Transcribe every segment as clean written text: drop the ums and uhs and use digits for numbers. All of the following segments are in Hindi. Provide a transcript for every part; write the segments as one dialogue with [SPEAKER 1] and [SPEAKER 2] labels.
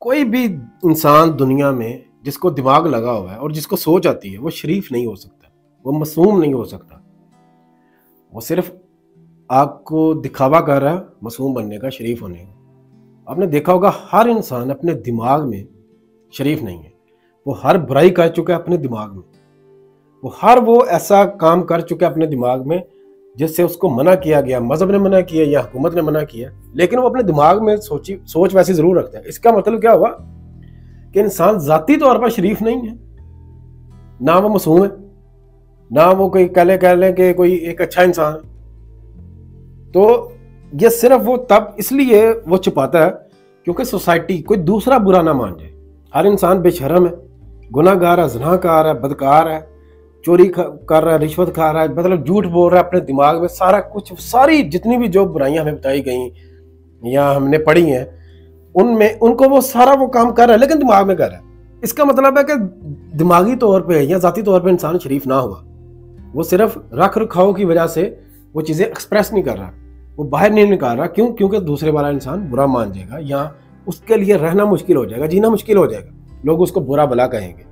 [SPEAKER 1] कोई भी इंसान दुनिया में जिसको दिमाग लगा हुआ है और जिसको सोच आती है वो शरीफ नहीं हो सकता, वो मासूम नहीं हो सकता। वो सिर्फ आपको दिखावा कर रहा है मासूम बनने का, शरीफ होने का। आपने देखा होगा हर इंसान अपने दिमाग में शरीफ नहीं है। वो हर बुराई कर चुका है अपने दिमाग में। वो ऐसा काम कर चुका है अपने दिमाग में जिससे उसको मना किया गया, मजहब ने मना किया या हुकूमत ने मना किया, लेकिन वो अपने दिमाग में सोच वैसी जरूर रखता है। इसका मतलब क्या हुआ कि इंसान जाती तौर पर शरीफ नहीं है, ना वो मासूम है, ना वो कोई कह लें कि कोई एक अच्छा इंसान है। तो ये सिर्फ वो तब इसलिए वो छुपाता है क्योंकि सोसाइटी कोई दूसरा बुरा ना मान जाए। हर इंसान बेशरम है, गुनाहगार है, ज़िनाकार है, बदकार है, चोरी कर रहा है, रिश्वत खा रहा है, मतलब झूठ बोल रहा है अपने दिमाग में। सारा कुछ, सारी जितनी भी जो बुराइयां हमें बताई गई या हमने पढ़ी हैं, उनमें उनको वो सारा वो काम कर रहा है, लेकिन दिमाग में कर रहा है। इसका मतलब है कि दिमागी तौर पे या जाती तौर पे इंसान शरीफ ना हुआ। वो सिर्फ रख रखाव की वजह से वो चीज़ें एक्सप्रेस नहीं कर रहा, वो बाहर नहीं निकाल रहा। क्यों? क्योंकि दूसरे वाला इंसान बुरा मान जाएगा या उसके लिए रहना मुश्किल हो जाएगा, जीना मुश्किल हो जाएगा, लोग उसको बुरा भला कहेंगे।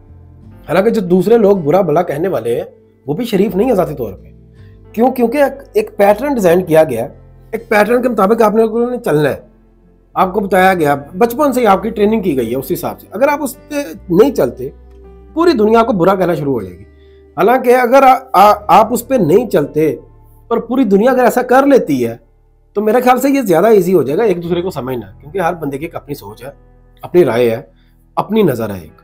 [SPEAKER 1] हालांकि जो दूसरे लोग बुरा भला कहने वाले हैं वो भी शरीफ नहीं है जाती तौर पे। क्यों? क्योंकि एक पैटर्न डिजाइन किया गया, एक पैटर्न के मुताबिक आपने चलना है। आपको बताया गया, बचपन से ही आपकी ट्रेनिंग की गई है उस हिसाब से। अगर आप उस पर नहीं चलते, पूरी दुनिया को बुरा कहना शुरू हो जाएगी। हालांकि अगर आप उस पर नहीं चलते और पूरी दुनिया अगर ऐसा कर लेती है तो मेरे ख्याल से ये ज्यादा ईजी हो जाएगा एक दूसरे को समझना, क्योंकि हर बंदे की एक अपनी सोच है, अपनी राय है, अपनी नजर है एक।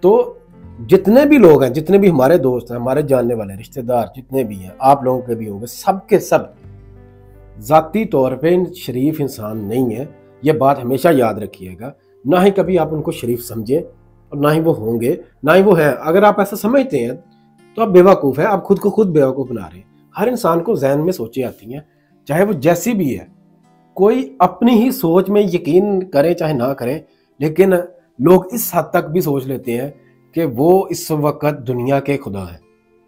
[SPEAKER 1] तो जितने भी लोग हैं, जितने भी हमारे दोस्त हैं, हमारे जानने वाले रिश्तेदार जितने भी हैं, आप लोगों के भी होंगे, सबके सब जाती तौर पे शरीफ इंसान नहीं है। ये बात हमेशा याद रखिएगा। ना ही कभी आप उनको शरीफ समझें और ना ही वो होंगे, ना ही वो है। अगर आप ऐसा समझते हैं तो आप बेवकूफ़ हैं, आप खुद को खुद बेवकूफ़ बना रहे हैं। हर इंसान को जहन में सोचें आती हैं, चाहे वो जैसी भी है। कोई अपनी ही सोच में यकीन करे चाहे ना करें, लेकिन लोग इस हद तक भी सोच लेते हैं कि वो इस वक्त दुनिया के खुदा हैं,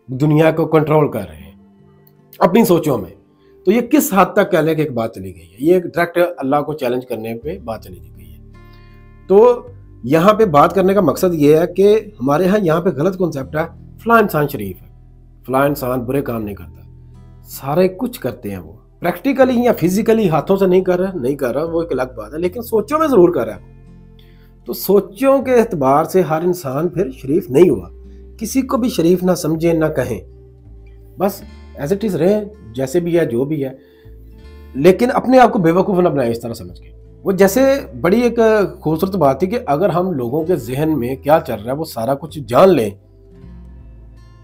[SPEAKER 1] दुनिया को कंट्रोल कर रहे हैं अपनी सोचों में। तो ये किस हद तक कहने की एक बात चली गई है, ये डायरेक्ट अल्लाह को चैलेंज करने पे बात चली गई है। तो यहाँ पे बात करने का मकसद ये है कि हमारे यहाँ पे गलत कॉन्सेप्ट है, फलां इंसान शरीफ है, फलां इंसान बुरे काम नहीं करता। सारे कुछ करते हैं, वो प्रैक्टिकली या फिजिकली हाथों से नहीं कर रहा वो एक अलग बात है, लेकिन सोचों में जरूर कर रहा है। तो सोचों के एतबार से हर इंसान फिर शरीफ नहीं हुआ। किसी को भी शरीफ ना समझे ना कहें, बस एज इट इज रहे, जैसे भी है जो भी है, लेकिन अपने आप को बेवकूफ़ ना बनाए इस तरह समझ के। वो जैसे बड़ी एक खूबसूरत बात थी कि अगर हम लोगों के जहन में क्या चल रहा है वो सारा कुछ जान लें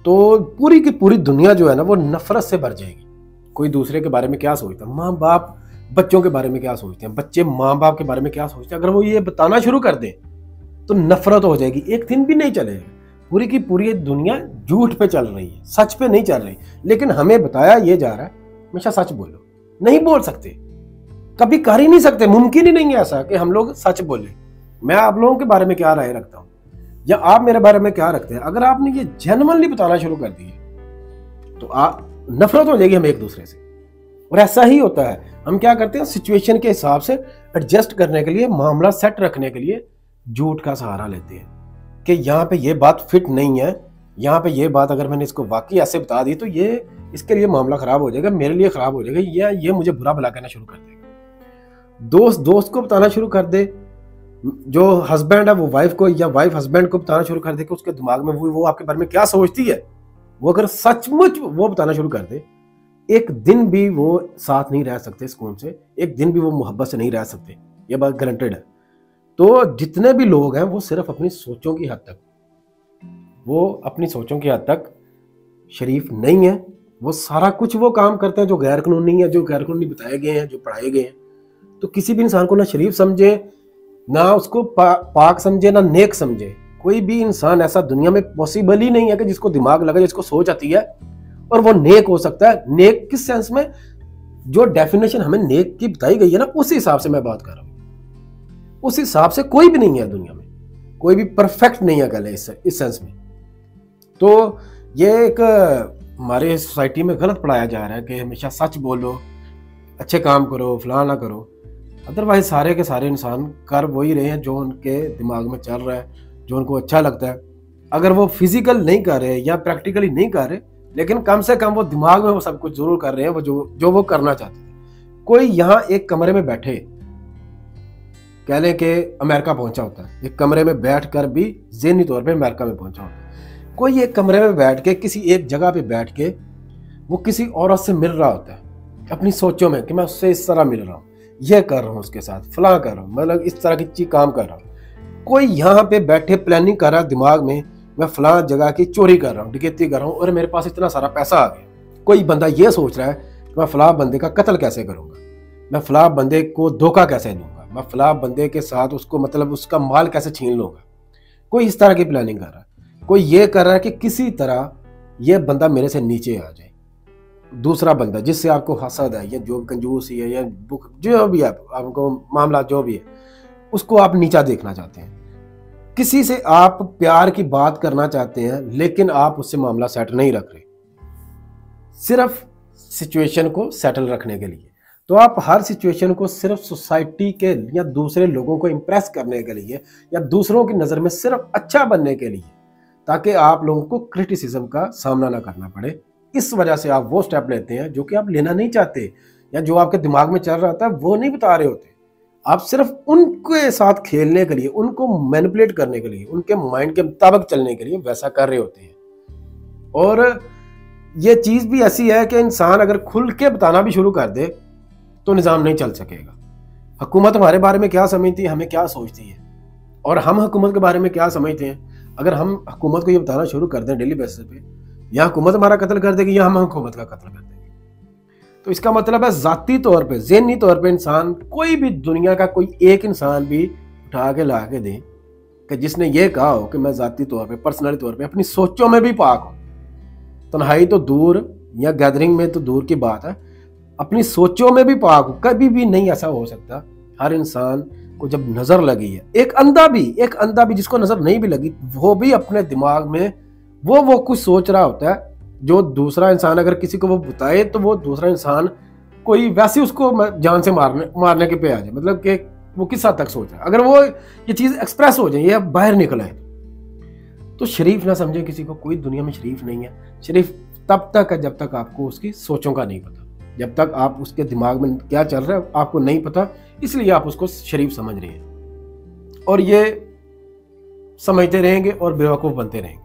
[SPEAKER 1] तो पूरी की पूरी दुनिया जो है ना वो नफरत से भर जाएगी। कोई दूसरे के बारे में क्या सोचता है, माँ बाप बच्चों के बारे में क्या सोचते हैं, बच्चे माँ बाप के बारे में क्या सोचते हैं, अगर वो ये बताना शुरू कर दें तो नफरत हो जाएगी। एक दिन भी नहीं चलेगा। पूरी की पूरी दुनिया झूठ पे चल रही है, सच पे नहीं चल रही। लेकिन हमें बताया ये जा रहा है हमेशा सच बोलो। नहीं बोल सकते, कभी कर ही नहीं सकते, मुमकिन ही नहीं है ऐसा कि हम लोग सच बोले। मैं आप लोगों के बारे में क्या राय रखता हूँ या आप मेरे बारे में क्या रखते हैं, अगर आपने ये जेन्युइनली बताना शुरू कर दिए तो नफरत हो जाएगी हमें एक दूसरे से। और ऐसा ही होता है, हम क्या करते हैं सिचुएशन के हिसाब से एडजस्ट करने के लिए, मामला सेट रखने के लिए झूठ का सहारा लेते हैं कि यहाँ पे ये बात फिट नहीं है, यहाँ पे ये बात अगर मैंने इसको वाकई ऐसे बता दी तो ये इसके लिए मामला खराब हो जाएगा, मेरे लिए खराब हो जाएगा, या ये मुझे बुरा भला कहना शुरू कर देगा। दोस्त को बताना शुरू कर दे, जो हस्बैंड है वो वाइफ को या वाइफ हस्बैंड को बताना शुरू कर दे कि उसके दिमाग में वो आपके बारे में क्या सोचती है, वो अगर सचमुच वो बताना शुरू कर दे, एक दिन भी वो साथ नहीं रह सकते सुकून से, एक दिन भी वो मोहब्बत से नहीं रह सकते, ये बात गारंटेड है। तो जितने भी लोग हैं वो सिर्फ अपनी सोचों की हद तक, वो अपनी सोचों की हद तक शरीफ नहीं है। वो सारा कुछ वो काम करते हैं जो गैर कानूनी है, जो गैर कानूनी बताए गए हैं, जो पढ़ाए गए हैं। तो किसी भी इंसान को ना शरीफ समझे, ना उसको पाक समझे, ना नेक समझे। कोई भी इंसान ऐसा दुनिया में पॉसिबल ही नहीं है कि जिसको दिमाग लगे, जिसको सोच आती है और वो नेक हो सकता है। नेक किस सेंस में, जो डेफिनेशन हमें नेक की बताई गई है ना, उस हिसाब से मैं बात कर रहा हूं। उस हिसाब से कोई भी नहीं है दुनिया में, कोई भी परफेक्ट नहीं है कहले इस सेंस में। तो ये एक हमारे सोसाइटी में गलत पढ़ाया जा रहा है कि हमेशा सच बोलो, अच्छे काम करो, फलां ना करो। अदरवाइज सारे के सारे इंसान कर वही रहे हैं जो उनके दिमाग में चल रहा है, जो उनको अच्छा लगता है। अगर वो फिजिकल नहीं कर रहे या प्रैक्टिकली नहीं कर रहे, लेकिन कम से कम वो दिमाग में वो सब कुछ जरूर कर रहे हैं, वो जो वो करना चाहते थे। कोई यहाँ एक कमरे में बैठे, कह लें कि अमेरिका पहुंचा होता है, एक कमरे में बैठ कर भी ज़हनी तौर पे अमेरिका में पहुंचा होता है। कोई एक कमरे में बैठ के, किसी एक जगह पे बैठ के वो किसी औरत से मिल रहा होता है अपनी सोचों में कि मैं उससे इस तरह मिल रहा हूँ, ये कर रहा हूँ, उसके साथ फलां कर रहा हूँ, मतलब इस तरह की चीज काम कर रहा हूँ। कोई यहाँ पे बैठे प्लानिंग कर रहा है दिमाग में, मैं फलां जगह की चोरी कर रहा हूँ, डकैती कर रहा हूँ और मेरे पास इतना सारा पैसा आ गया। कोई बंदा ये सोच रहा है कि मैं फलां बंदे का कत्ल कैसे करूँगा, मैं फलां बंदे को धोखा कैसे दूंगा, मैं फलां बंदे के साथ उसको मतलब उसका माल कैसे छीन लूँगा। कोई इस तरह की प्लानिंग कर रहा है। कोई ये कर रहा है कि किसी तरह ये बंदा मेरे से नीचे आ जाए, दूसरा बंदा जिससे आपको हसद है या जो कंजूसी है या बुक जो भी है, आपको मामला जो भी है, उसको आप नीचा देखना चाहते हैं। किसी से आप प्यार की बात करना चाहते हैं लेकिन आप उससे मामला सेट नहीं रख रहे, सिर्फ सिचुएशन को सेटल रखने के लिए। तो आप हर सिचुएशन को सिर्फ सोसाइटी के या दूसरे लोगों को इम्प्रेस करने के लिए या दूसरों की नज़र में सिर्फ अच्छा बनने के लिए, ताकि आप लोगों को क्रिटिसिज्म का सामना ना करना पड़े, इस वजह से आप वो स्टेप लेते हैं जो कि आप लेना नहीं चाहते, या जो आपके दिमाग में चल रहा होता है वो नहीं बता रहे होते। आप सिर्फ उनके साथ खेलने के लिए, उनको मैनिपुलेट करने के लिए, उनके माइंड के मुताबिक चलने के लिए वैसा कर रहे होते हैं। और ये चीज़ भी ऐसी है कि इंसान अगर खुल के बताना भी शुरू कर दे तो निज़ाम नहीं चल सकेगा। हुकूमत हमारे बारे में क्या समझती है, हमें क्या सोचती है, और हम हुकूमत के बारे में क्या समझते हैं। अगर हम हुकूमत को ये बताना शुरू कर दें डेली बेसिस पे, या हुकूमत हमारा कत्ल कर देगी या हम हुकूमत का कत्ल कर देंगे। तो इसका मतलब है ज़ाती तौर पे, ज़हनी तौर पे इंसान, कोई भी दुनिया का कोई एक इंसान भी उठा के ला के दे कि जिसने ये कहा हो कि मैं ज़ाती तौर पे, पर्सनली तौर पे अपनी सोचों में भी पाक हूँ, तन्हाई तो दूर या गैदरिंग में तो दूर की बात है, अपनी सोचों में भी पाक हूँ, कभी भी नहीं ऐसा हो सकता। हर इंसान को जब नज़र लगी है, एक अंधा भी जिसको नज़र नहीं भी लगी, वो भी अपने दिमाग में वो कुछ सोच रहा होता है जो दूसरा इंसान अगर किसी को वो बताए तो वो दूसरा इंसान कोई वैसे उसको जान से मारने के पे आ जाए, मतलब कि वो किस हद तक सोच रहा है। अगर वो ये चीज़ एक्सप्रेस हो जाए या बाहर निकल आए तो शरीफ ना समझे किसी को, कोई दुनिया में शरीफ नहीं है। शरीफ तब तक है जब तक आपको उसकी सोचों का नहीं पता, जब तक आप उसके दिमाग में क्या चल रहा है आपको नहीं पता, इसलिए आप उसको शरीफ समझ रहे हैं और ये समझते रहेंगे और बेवकूफ़ बनते रहेंगे।